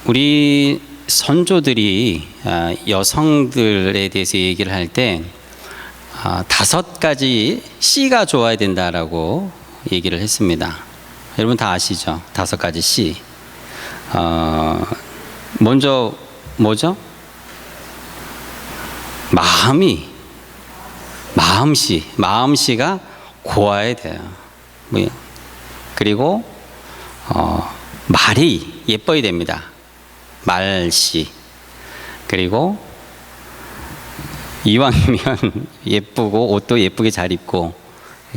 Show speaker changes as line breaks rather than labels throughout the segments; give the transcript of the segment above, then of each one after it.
우리 선조들이 여성들에 대해서 얘기를 할 때 5가지 C가 좋아야 된다라고 얘기를 했습니다. 여러분 다 아시죠? 5가지 C. 먼저 뭐죠? 마음씨가 고와야 돼요. 그리고 말이 예뻐야 됩니다. 말씨. 그리고 이왕이면 예쁘고 옷도 예쁘게 잘 입고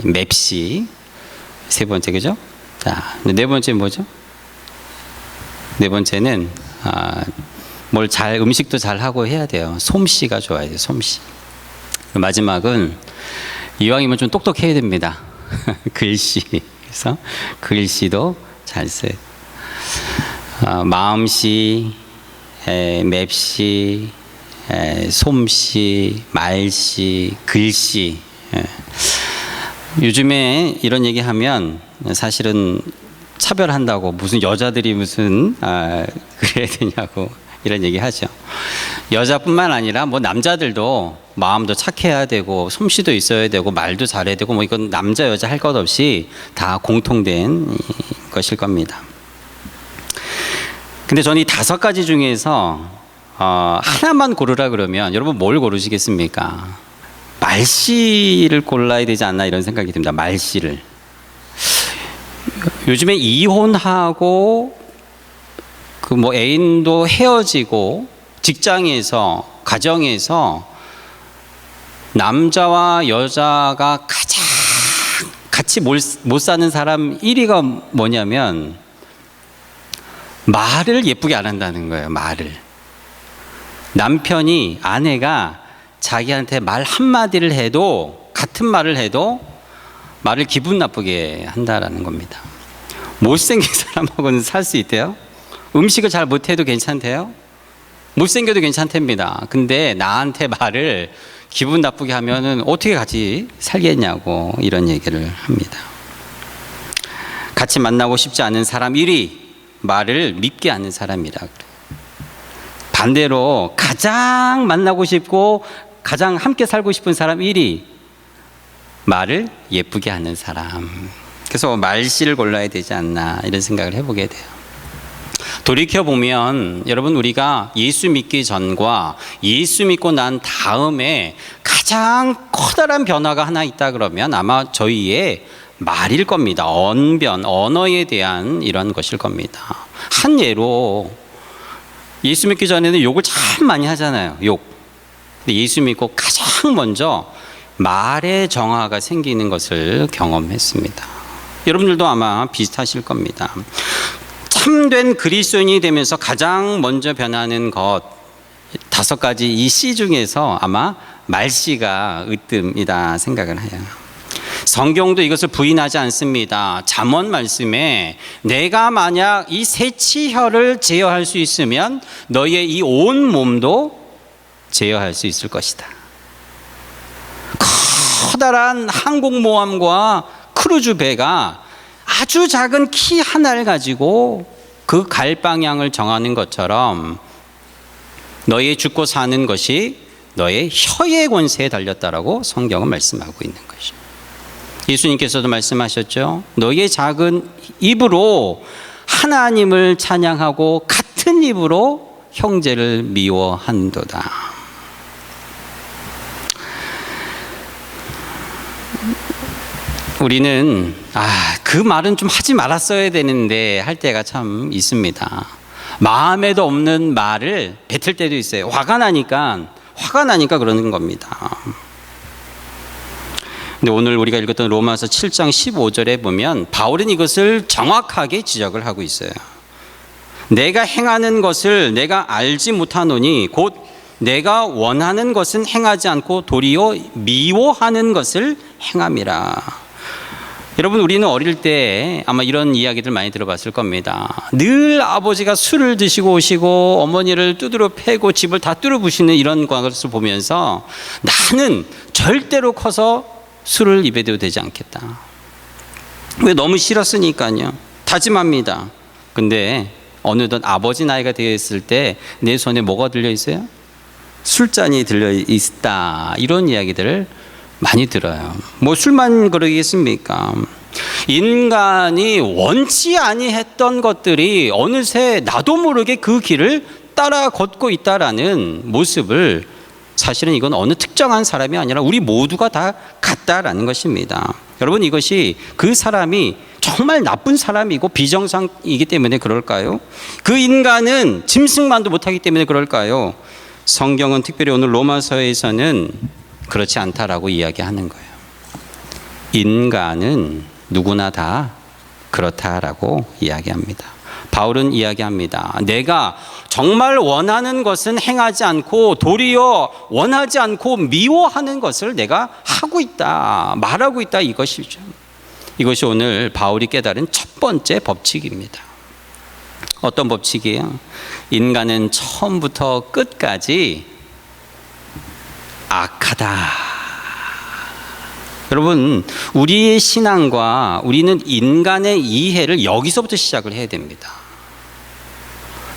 맵씨. 3번째, 그죠? 자, 4번째 뭐죠? 4번째는 음식도 잘 하고 해야 돼요. 솜씨가 좋아야 돼요. 솜씨. 마지막은 이왕이면 좀 똑똑해야 됩니다. 글씨. 그래서 글씨도 잘 써요. 마음씨, 맵씨, 솜씨, 말씨, 글씨. 요즘에 이런 얘기하면 사실은 차별한다고, 무슨 여자들이 무슨 그래야 되냐고 이런 얘기하죠. 여자뿐만 아니라 뭐 남자들도 마음도 착해야 되고 솜씨도 있어야 되고 말도 잘해야 되고, 뭐 이건 남자 여자 할 것 없이 다 공통된 것일 겁니다. 근데 저는 이 5가지 중에서 하나만 고르라 그러면 여러분 뭘 고르시겠습니까? 말씨를 골라야 되지 않나 이런 생각이 듭니다. 말씨를. 요즘에 이혼하고 애인도 헤어지고 직장에서, 가정에서 남자와 여자가 가장 같이 못 사는 사람 1위가 뭐냐면 말을 예쁘게 안 한다는 거예요. 말을. 남편이, 아내가 자기한테 말 한마디를 해도, 같은 말을 해도 말을 기분 나쁘게 한다라는 겁니다. 못생긴 사람하고는 살 수 있대요. 음식을 잘 못해도 괜찮대요. 못생겨도 괜찮답니다. 근데 나한테 말을 기분 나쁘게 하면은 어떻게 같이 살겠냐고 이런 얘기를 합니다. 같이 만나고 싶지 않은 사람 1위, 말을 밉게 하는 사람이라 그래요. 반대로 가장 만나고 싶고 가장 함께 살고 싶은 사람 1위, 말을 예쁘게 하는 사람. 그래서 말씨를 골라야 되지 않나 이런 생각을 해보게 돼요. 돌이켜보면 여러분, 우리가 예수 믿기 전과 예수 믿고 난 다음에 가장 커다란 변화가 하나 있다 그러면 아마 저희의 말일 겁니다. 언변, 언어에 대한 이런 것일 겁니다. 한 예로, 예수 믿기 전에는 욕을 참 많이 하잖아요. 욕. 근데 예수 믿고 가장 먼저 말의 정화가 생기는 것을 경험했습니다. 여러분들도 아마 비슷하실 겁니다. 참된 그리스도인이 되면서 가장 먼저 변하는 것 5가지 이 C 중에서 아마 말씨가 으뜸이다 생각을 해요. 성경도 이것을 부인하지 않습니다. 잠언 말씀에 내가 만약 이 새치혈을 제어할 수 있으면 너의 이 온 몸도 제어할 수 있을 것이다. 커다란 항공모함과 크루즈 배가 아주 작은 키 하나를 가지고 그 갈 방향을 정하는 것처럼 너의 죽고 사는 것이 너의 혀의 권세에 달렸다라고 성경은 말씀하고 있는 것이죠. 예수님께서도 말씀하셨죠. 너의 작은 입으로 하나님을 찬양하고 같은 입으로 형제를 미워한도다. 우리는 그 말은 좀 하지 말았어야 되는데 할 때가 참 있습니다. 마음에도 없는 말을 뱉을 때도 있어요. 화가 나니까 그러는 겁니다. 근데 오늘 우리가 읽었던 로마서 7장 15절에 보면 바울은 이것을 정확하게 지적을 하고 있어요. 내가 행하는 것을 내가 알지 못하노니 곧 내가 원하는 것은 행하지 않고 도리어 미워하는 것을 행함이라. 여러분, 우리는 어릴 때 아마 이런 이야기들 많이 들어봤을 겁니다. 늘 아버지가 술을 드시고 오시고 어머니를 두드려 패고 집을 다 뚫어 부시는 이런 것을 보면서 나는 절대로 커서 술을 입에 대도 되지 않겠다. 왜? 너무 싫었으니까요. 다짐합니다. 근데 어느덧 아버지 나이가 되었을 때 내 손에 뭐가 들려 있어요? 술잔이 들려 있다. 이런 이야기들을 많이 들어요. 뭐 술만 그러겠습니까? 인간이 원치 아니했던 것들이 어느새 나도 모르게 그 길을 따라 걷고 있다라는 모습을, 사실은 이건 어느 특정한 사람이 아니라 우리 모두가 다 같다라는 것입니다. 여러분, 이것이 그 사람이 정말 나쁜 사람이고 비정상이기 때문에 그럴까요? 그 인간은 짐승만도 못하기 때문에 그럴까요? 성경은 특별히 오늘 로마서에서는 그렇지 않다라고 이야기하는 거예요. 인간은 누구나 다 그렇다라고 이야기합니다. 바울은 이야기합니다. 내가 정말 원하는 것은 행하지 않고 도리어 원하지 않고 미워하는 것을 내가 하고 있다, 말하고 있다, 이것이죠. 이것이 오늘 바울이 깨달은 첫 번째 법칙입니다. 어떤 법칙이에요? 인간은 처음부터 끝까지 악하다. 여러분, 우리의 신앙과 우리는 인간의 이해를 여기서부터 시작을 해야 됩니다.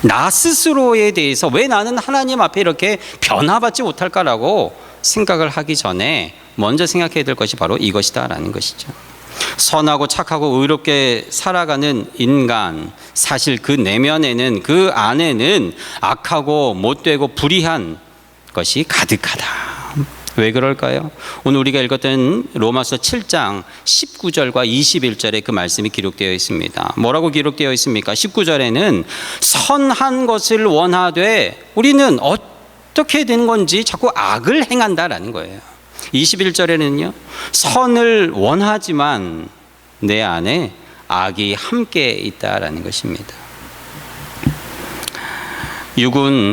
나 스스로에 대해서 왜 나는 하나님 앞에 이렇게 변화받지 못할까라고 생각을 하기 전에 먼저 생각해야 될 것이 바로 이것이다라는 것이죠. 선하고 착하고 의롭게 살아가는 인간, 사실 그 내면에는, 그 안에는 악하고 못되고 불의한 것이 가득하다. 왜 그럴까요? 오늘 우리가 읽었던 로마서 7장 19절과 21절에 그 말씀이 기록되어 있습니다. 뭐라고 기록되어 있습니까? 19절에는 선한 것을 원하되 우리는 어떻게 된 건지 자꾸 악을 행한다라는 거예요. 21절에는요, 선을 원하지만 내 안에 악이 함께 있다라는 것입니다.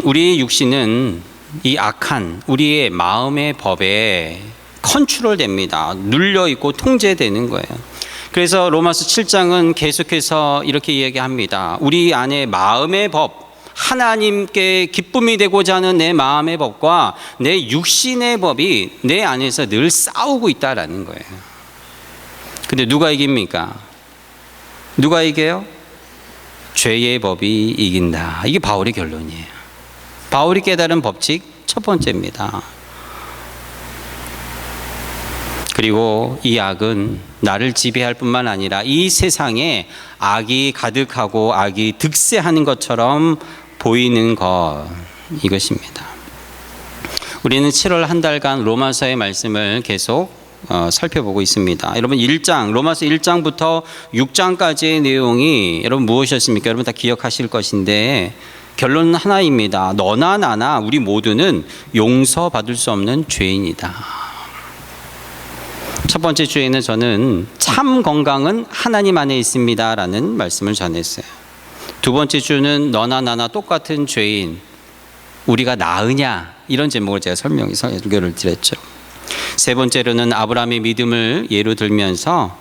우리 육신은 이 악한 우리의 마음의 법에 컨트롤됩니다. 눌려있고 통제되는 거예요. 그래서 로마서 7장은 계속해서 이렇게 이야기합니다. 우리 안에 마음의 법, 하나님께 기쁨이 되고자 하는 내 마음의 법과 내 육신의 법이 내 안에서 늘 싸우고 있다라는 거예요. 근데 누가 이깁니까? 누가 이겨요? 죄의 법이 이긴다. 이게 바울의 결론이에요. 바울이 깨달은 법칙 첫 번째입니다. 그리고 이 악은 나를 지배할 뿐만 아니라 이 세상에 악이 가득하고 악이 득세하는 것처럼 보이는 것, 이것입니다. 우리는 7월 한 달간 로마서의 말씀을 계속 살펴보고 있습니다. 여러분, 로마서 1장부터 6장까지의 내용이 여러분 무엇이었습니까? 여러분 다 기억하실 것인데 결론은 하나입니다. 너나 나나 우리 모두는 용서받을 수 없는 죄인이다. 첫 번째 주에는 저는 참 건강은 하나님 안에 있습니다라는 말씀을 전했어요. 두 번째 주는 너나 나나 똑같은 죄인, 우리가 나으냐, 이런 제목을 제가 설교를 드렸죠. 세 번째로는 아브라함의 믿음을 예로 들면서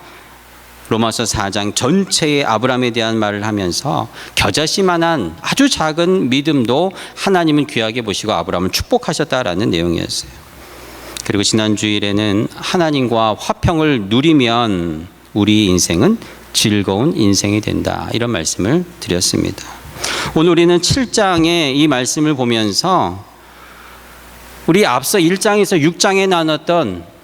로마서 4장 전체의 아브라함에 대한 말을 하면서 겨자씨만한 아주 작은 믿음도 하나님은 귀하게 보시고 아브라함을 축복하셨다라는 내용이었어요. 그리고 지난 주일에는 하나님과 화평을 누리면 우리 인생은 즐거운 인생이 된다, 이런 말씀을 드렸습니다. 오늘 우리는 7장의 이 말씀을 보면서 우리 앞서 1장에서 6장에 나눴던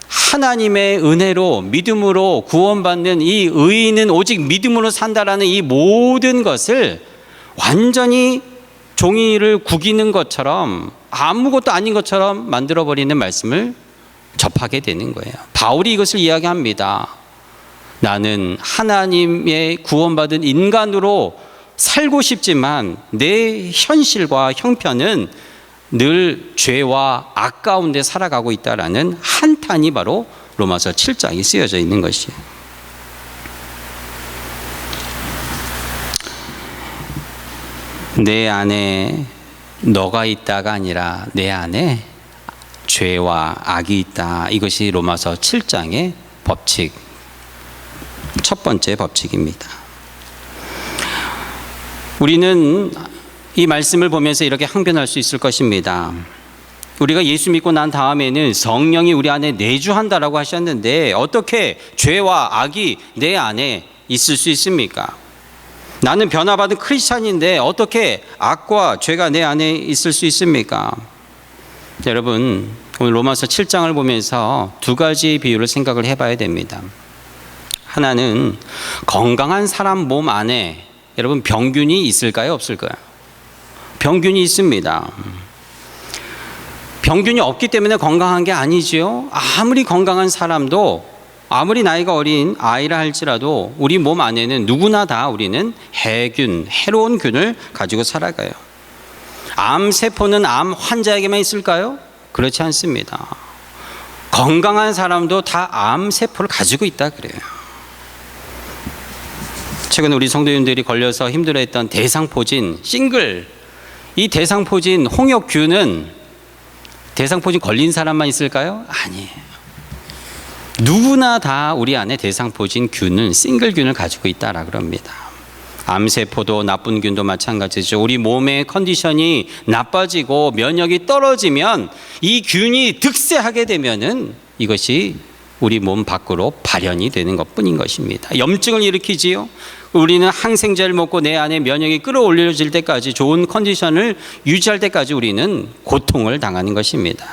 하나님의 은혜로 믿음으로 구원받는 이 의인은 오직 믿음으로 산다라는 이 모든 것을 완전히 종이를 구기는 것처럼 아무것도 아닌 것처럼 만들어버리는 말씀을 접하게 되는 거예요. 바울이 이것을 이야기합니다. 나는 하나님의 구원받은 인간으로 살고 싶지만 내 현실과 형편은 늘 죄와 악 가운데 살아가고 있다라는 한탄이 바로 로마서 7장에 쓰여져 있는 것이에요. 내 안에 너가 있다가 아니라 내 안에 죄와 악이 있다. 이것이 로마서 7장의 법칙, 첫 번째 법칙입니다. 우리는 이 말씀을 보면서 이렇게 항변할 수 있을 것입니다. 우리가 예수 믿고 난 다음에는 성령이 우리 안에 내주한다라고 하셨는데 어떻게 죄와 악이 내 안에 있을 수 있습니까? 나는 변화받은 크리스찬인데 어떻게 악과 죄가 내 안에 있을 수 있습니까? 여러분, 오늘 로마서 7장을 보면서 두 가지 비유를 생각을 해봐야 됩니다. 하나는 건강한 사람 몸 안에 여러분 병균이 있을까요? 없을까요? 병균이 있습니다. 병균이 없기 때문에 건강한 게 아니지요. 아무리 건강한 사람도, 아무리 나이가 어린 아이라 할지라도 우리 몸 안에는 누구나 다 우리는 해균, 해로운 균을 가지고 살아가요. 암세포는 암 환자에게만 있을까요? 그렇지 않습니다. 건강한 사람도 다 암세포를 가지고 있다 그래요. 최근 우리 성도님들이 걸려서 힘들어했던 대상포진, 싱글, 이 대상포진 홍역균은 대상포진 걸린 사람만 있을까요? 아니에요. 누구나 다 우리 안에 대상포진 균을, 싱글균을 가지고 있다라 그럽니다. 암세포도 나쁜 균도 마찬가지죠. 우리 몸의 컨디션이 나빠지고 면역이 떨어지면 이 균이 득세하게 되면은 이것이 우리 몸 밖으로 발현이 되는 것뿐인 것입니다. 염증을 일으키지요. 우리는 항생제를 먹고 내 안에 면역이 끌어올려질 때까지, 좋은 컨디션을 유지할 때까지 우리는 고통을 당하는 것입니다.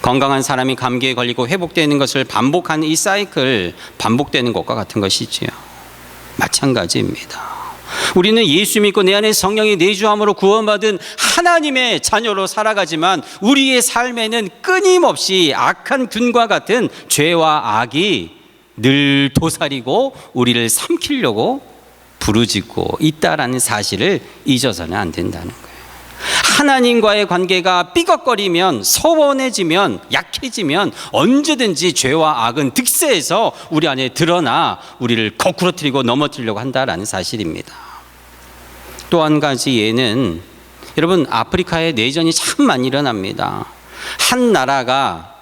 건강한 사람이 감기에 걸리고 회복되는 것을 반복하는 이 사이클, 반복되는 것과 같은 것이지요. 마찬가지입니다. 우리는 예수 믿고 내 안에 성령이 내주함으로 구원받은 하나님의 자녀로 살아가지만 우리의 삶에는 끊임없이 악한 균과 같은 죄와 악이 늘 도사리고 우리를 삼키려고 부르짖고 있다라는 사실을 잊어서는 안 된다는 거예요. 하나님과의 관계가 삐걱거리면, 서원해지면, 약해지면 언제든지 죄와 악은 득세해서 우리 안에 드러나 우리를 거꾸러뜨리고 넘어뜨리려고 한다라는 사실입니다. 또 한 가지 예는, 여러분, 아프리카에 내전이 참 많이 일어납니다. 한 나라가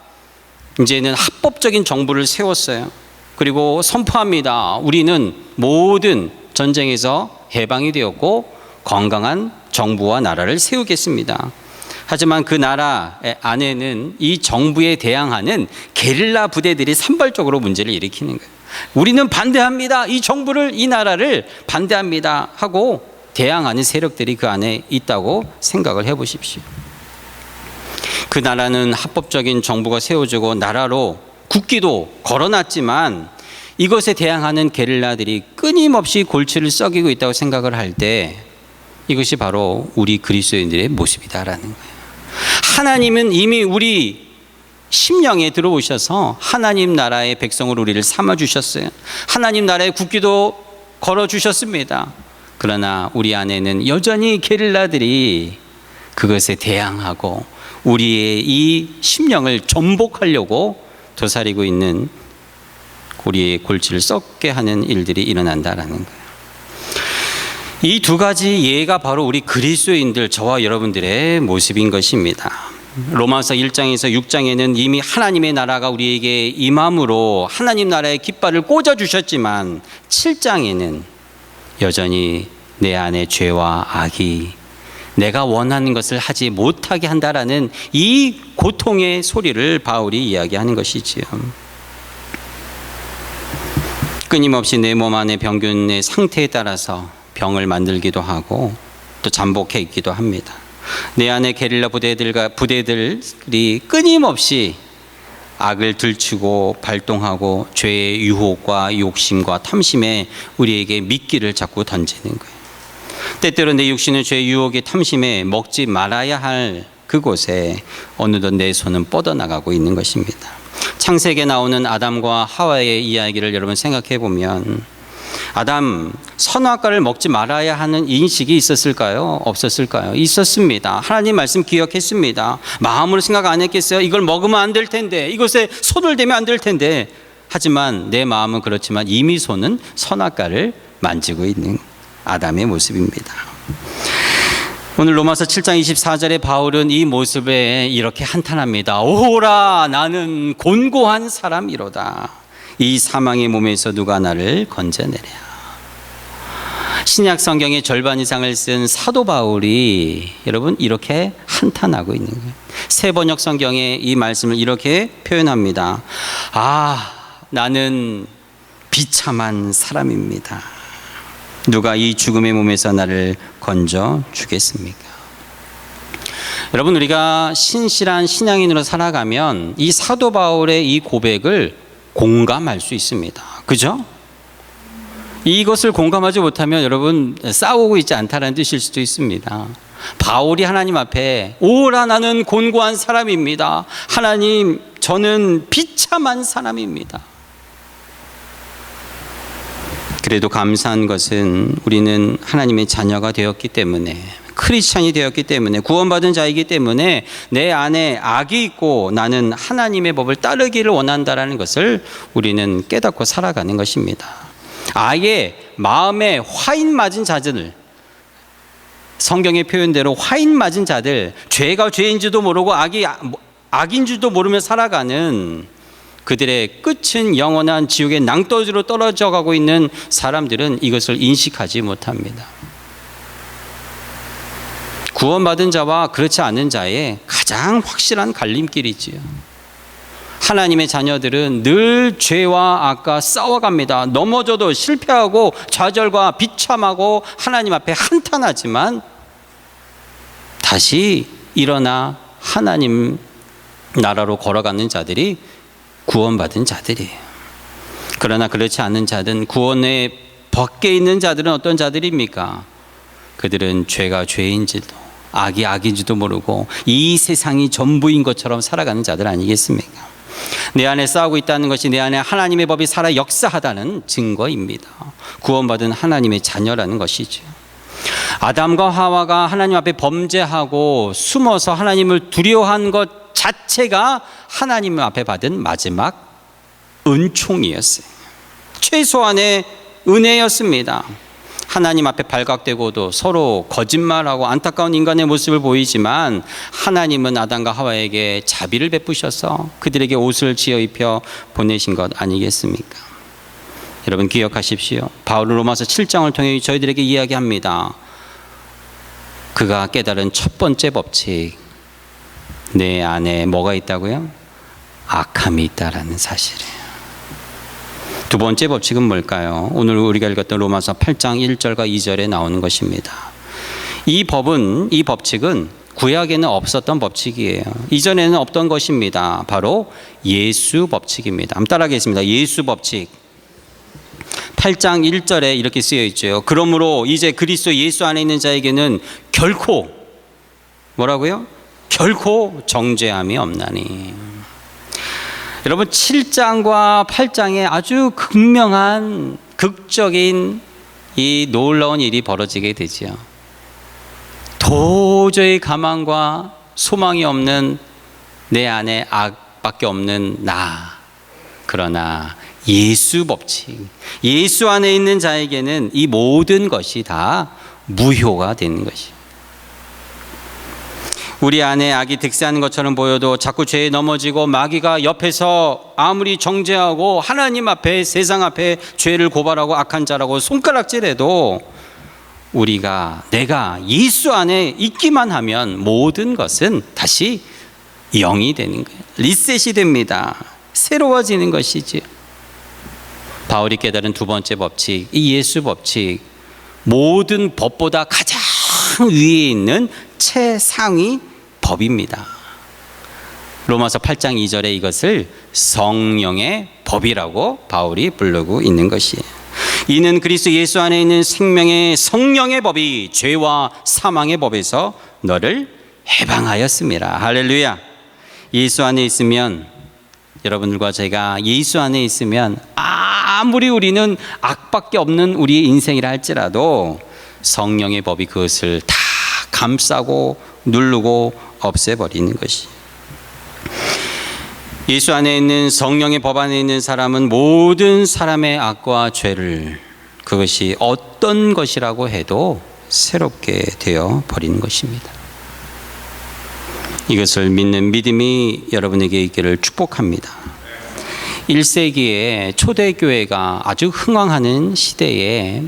이제는 합법적인 정부를 세웠어요. 그리고 선포합니다. 우리는 모든 전쟁에서 해방이 되었고 건강한 정부와 나라를 세우겠습니다. 하지만 그 나라 안에는 이 정부에 대항하는 게릴라 부대들이 산발적으로 문제를 일으키는 거예요. 우리는 반대합니다. 이 정부를, 이 나라를 반대합니다 하고 대항하는 세력들이 그 안에 있다고 생각을 해보십시오. 그 나라는 합법적인 정부가 세워지고 나라로 국기도 걸어놨지만 이것에 대항하는 게릴라들이 끊임없이 골치를 썩이고 있다고 생각을 할 때 이것이 바로 우리 그리스도인들의 모습이다라는 거예요. 하나님은 이미 우리 심령에 들어오셔서 하나님 나라의 백성으로 우리를 삼아주셨어요. 하나님 나라의 국기도 걸어주셨습니다. 그러나 우리 안에는 여전히 게릴라들이 그것에 대항하고 우리의 이 심령을 전복하려고 도사리고 있는, 우리의 골치를 썩게 하는 일들이 일어난다라는 거예요. 이 두 가지 예가 바로 우리 그리스도인들, 저와 여러분들의 모습인 것입니다. 로마서 1장에서 6장에는 이미 하나님의 나라가 우리에게 임함으로 하나님 나라의 깃발을 꽂아주셨지만 7장에는 여전히 내 안에 죄와 악이 내가 원하는 것을 하지 못하게 한다라는 이 고통의 소리를 바울이 이야기하는 것이지요. 끊임없이 내 몸 안의 병균의 상태에 따라서 병을 만들기도 하고 또 잠복해 있기도 합니다. 내 안에 게릴라 부대들이 끊임없이 악을 들추고 발동하고 죄의 유혹과 욕심과 탐심에 우리에게 미끼를 자꾸 던지는 거예요. 때때로 내 육신의 죄의 유혹의 탐심에 먹지 말아야 할 그곳에 어느덧 내 손은 뻗어나가고 있는 것입니다. 창세기에 나오는 아담과 하와의 이야기를 여러분 생각해 보면, 아담 선악과를 먹지 말아야 하는 인식이 있었을까요? 없었을까요? 있었습니다. 하나님 말씀 기억했습니다. 마음으로 생각 안 했겠어요? 이걸 먹으면 안 될 텐데, 이것에 손을 대면 안 될 텐데. 하지만 내 마음은 그렇지만 이미 손은 선악과를 만지고 있는 아담의 모습입니다. 오늘 로마서 7장 24절에 바울은 이 모습에 이렇게 한탄합니다. 오호라, 나는 곤고한 사람이로다. 이 사망의 몸에서 누가 나를 건져내랴. 신약 성경의 절반 이상을 쓴 사도 바울이 여러분 이렇게 한탄하고 있는 거예요. 새 번역 성경에 이 말씀을 이렇게 표현합니다. 아, 나는 비참한 사람입니다. 누가 이 죽음의 몸에서 나를 건져 주겠습니까? 여러분, 우리가 신실한 신앙인으로 살아가면 이 사도 바울의 이 고백을 공감할 수 있습니다. 그죠? 이것을 공감하지 못하면 여러분 싸우고 있지 않다는 뜻일 수도 있습니다. 바울이 하나님 앞에 오라 나는 곤고한 사람입니다. 하나님, 저는 비참한 사람입니다. 그래도 감사한 것은 우리는 하나님의 자녀가 되었기 때문에, 크리스찬이 되었기 때문에, 구원받은 자이기 때문에 내 안에 악이 있고 나는 하나님의 법을 따르기를 원한다라는 것을 우리는 깨닫고 살아가는 것입니다. 아예 마음에 화인 맞은 자들, 성경의 표현대로 화인 맞은 자들, 죄가 죄인지도 모르고 악인 줄도 모르며 살아가는 그들의 끝은 영원한 지옥의 낭떠러지로 떨어져 가고 있는 사람들은 이것을 인식하지 못합니다. 구원받은 자와 그렇지 않은 자의 가장 확실한 갈림길이지요. 하나님의 자녀들은 늘 죄와 악과 싸워갑니다. 넘어져도 실패하고 좌절과 비참하고 하나님 앞에 한탄하지만 다시 일어나 하나님 나라로 걸어가는 자들이 구원받은 자들이에요. 그러나 그렇지 않은 자들은, 구원의 밖에 있는 자들은 어떤 자들입니까? 그들은 죄가 죄인지도 악이 악인지도 모르고 이 세상이 전부인 것처럼 살아가는 자들 아니겠습니까? 내 안에 싸우고 있다는 것이 내 안에 하나님의 법이 살아 역사하다는 증거입니다. 구원받은 하나님의 자녀라는 것이죠. 아담과 하와가 하나님 앞에 범죄하고 숨어서 하나님을 두려워한 것 자체가 하나님 앞에 받은 마지막 은총이었어요. 최소한의 은혜였습니다. 하나님 앞에 발각되고도 서로 거짓말하고 안타까운 인간의 모습을 보이지만 하나님은 아담과 하와에게 자비를 베푸셔서 그들에게 옷을 지어 입혀 보내신 것 아니겠습니까? 여러분 기억하십시오. 바울은 로마서 7장을 통해 저희들에게 이야기합니다. 그가 깨달은 첫 번째 법칙, 내 안에 뭐가 있다고요? 악함이 있다라는 사실이에요. 두 번째 법칙은 뭘까요? 오늘 우리가 읽었던 로마서 8장 1절과 2절에 나오는 것입니다. 이 법칙은 구약에는 없었던 법칙이에요. 이전에는 없던 것입니다. 바로 예수 법칙입니다. 한번 따라하겠습니다. 예수 법칙. 8장 1절에 이렇게 쓰여 있죠. 그러므로 이제 그리스도 예수 안에 있는 자에게는 결코, 뭐라고요? 결코 정죄함이 없나니. 여러분 7장과 8장에 아주 극명한 극적인 이 놀라운 일이 벌어지게 되죠. 도저히 가망과 소망이 없는 내 안에 악밖에 없는 나. 그러나 예수 법칙, 예수 안에 있는 자에게는 이 모든 것이 다 무효가 되는 것이에요. 우리 안에 악이 득세하는 것처럼 보여도 자꾸 죄에 넘어지고 마귀가 옆에서 아무리 정죄하고 하나님 앞에, 세상 앞에 죄를 고발하고 악한 자라고 손가락질해도 내가 예수 안에 있기만 하면 모든 것은 다시 0이 되는 거예요. 리셋이 됩니다. 새로워지는 것이지. 바울이 깨달은 두 번째 법칙, 이 예수 법칙, 모든 법보다 가장 위에 있는 최상위 법입니다. 로마서 8장 2절에 이것을 성령의 법이라고 바울이 부르고 있는 것이에요. 이는 그리스도 예수 안에 있는 생명의 성령의 법이 죄와 사망의 법에서 너를 해방하였습니다. 할렐루야. 예수 안에 있으면, 여러분들과 제가 예수 안에 있으면 아무리 우리는 악밖에 없는 우리의 인생이라 할지라도 성령의 법이 그것을 다 감싸고 누르고 없애버리는 것이. 예수 안에 있는 성령의 법 안에 있는 사람은 모든 사람의 악과 죄를, 그것이 어떤 것이라고 해도 새롭게 되어 버리는 것입니다. 이것을 믿는 믿음이 여러분에게 있기를 축복합니다. 1세기에 초대교회가 아주 흥왕하는 시대에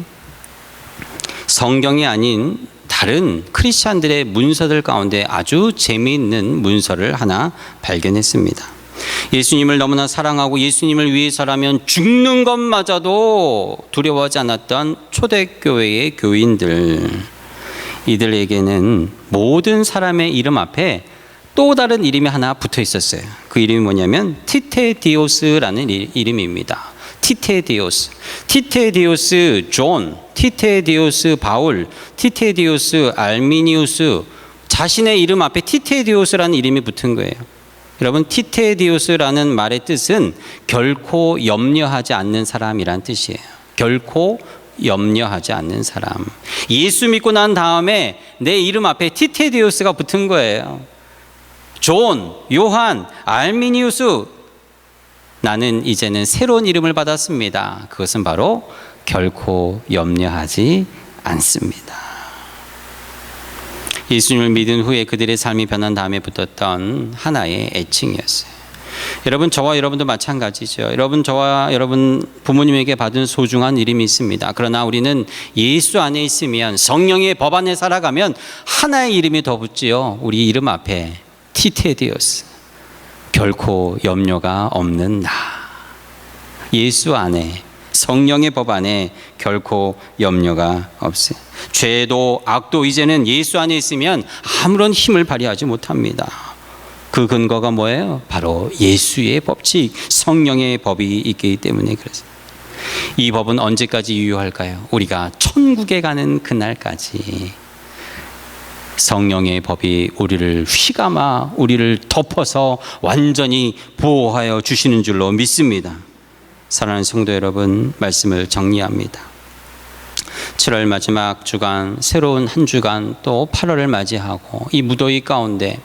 성경이 아닌 다른 크리스찬들의 문서들 가운데 아주 재미있는 문서를 하나 발견했습니다. 예수님을 너무나 사랑하고 예수님을 위해서라면 죽는 것마저도 두려워하지 않았던 초대교회의 교인들, 이들에게는 모든 사람의 이름 앞에 또 다른 이름이 하나 붙어 있었어요. 그 이름이 뭐냐면 티테디오스라는 이름입니다. 티테디오스, 티테디오스 존, 티테디오스 바울, 티테디오스 알미니우스, 자신의 이름 앞에 티테디오스라는 이름이 붙은 거예요. 여러분, 티테디오스라는 말의 뜻은 결코 염려하지 않는 사람이란 뜻이에요. 결코 염려하지 않는 사람. 예수 믿고 난 다음에 내 이름 앞에 티테디오스가 붙은 거예요. 존, 요한, 알미니우스, 나는 이제는 새로운 이름을 받았습니다. 그것은 바로 결코 염려하지 않습니다. 예수님을 믿은 후에 그들의 삶이 변한 다음에 붙었던 하나의 애칭이었어요. 여러분, 저와 여러분도 마찬가지죠. 여러분, 저와 여러분 부모님에게 받은 소중한 이름이 있습니다. 그러나 우리는 예수 안에 있으면, 성령의 법 안에 살아가면 하나의 이름이 더 붙지요. 우리 이름 앞에 티테디오스, 결코 염려가 없는 나. 예수 안에, 성령의 법 안에 결코 염려가 없어요. 죄도 악도 이제는 예수 안에 있으면 아무런 힘을 발휘하지 못합니다. 그 근거가 뭐예요? 바로 예수의 법칙, 성령의 법이 있기 때문에 그렇습니다. 이 법은 언제까지 유효할까요? 우리가 천국에 가는 그날까지 성령의 법이 우리를 휘감아 우리를 덮어서 완전히 보호하여 주시는 줄로 믿습니다. 사랑하는 성도 여러분, 말씀을 정리합니다. 7월 마지막 주간, 새로운 한 주간, 또 8월을 맞이하고 이 무더위 가운데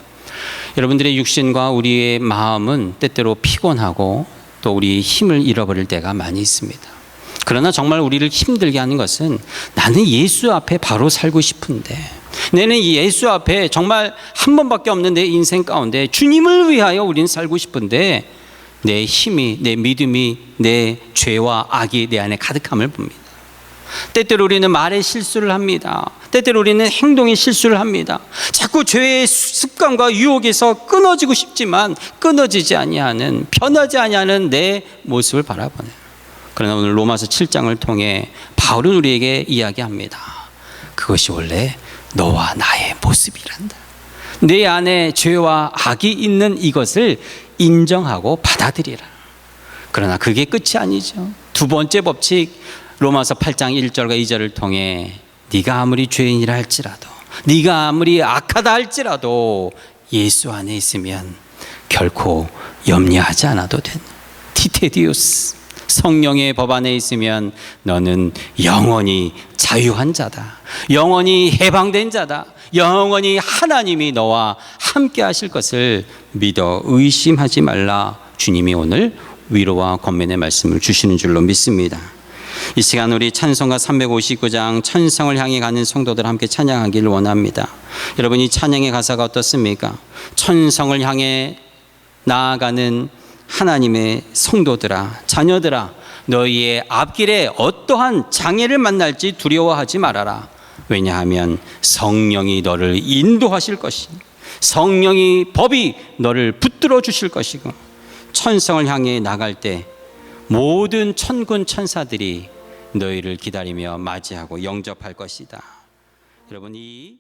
여러분들의 육신과 우리의 마음은 때때로 피곤하고 또 우리의 힘을 잃어버릴 때가 많이 있습니다. 그러나 정말 우리를 힘들게 하는 것은 나는 예수 앞에 바로 살고 싶은데, 내는 예수 앞에 정말 한 번밖에 없는 내 인생 가운데 주님을 위하여 우리는 살고 싶은데 내 힘이, 내 믿음이, 내 죄와 악이 내 안에 가득함을 봅니다. 때때로 우리는 말에 실수를 합니다. 때때로 우리는 행동에 실수를 합니다. 자꾸 죄의 습관과 유혹에서 끊어지고 싶지만 끊어지지 아니하는, 변하지 아니하는 내 모습을 바라보네요. 그러나 오늘 로마서 7장을 통해 바울은 우리에게 이야기합니다. 그것이 원래 너와 나의 모습이란다. 내 안에 죄와 악이 있는 이것을 인정하고 받아들이라. 그러나 그게 끝이 아니죠. 두 번째 법칙, 로마서 8장 1절과 2절을 통해 네가 아무리 죄인이라 할지라도, 네가 아무리 악하다 할지라도 예수 안에 있으면 결코 염려하지 않아도 된다. 티테디오스, 성령의 법 안에 있으면 너는 영원히 자유한 자다. 영원히 해방된 자다. 영원히 하나님이 너와 함께 하실 것을 믿어 의심하지 말라. 주님이 오늘 위로와 권면의 말씀을 주시는 줄로 믿습니다. 이 시간 우리 찬송가 359장 천성을 향해 가는 성도들 함께 찬양하기를 원합니다. 여러분, 이 찬양의 가사가 어떻습니까? 천성을 향해 나아가는 하나님의 성도들아, 자녀들아, 너희의 앞길에 어떠한 장애를 만날지 두려워하지 말아라. 왜냐하면 성령이 너를 인도하실 것이고 성령이 법이 너를 붙들어 주실 것이고, 천성을 향해 나갈 때 모든 천군 천사들이 너희를 기다리며 맞이하고 영접할 것이다. 여러분, 이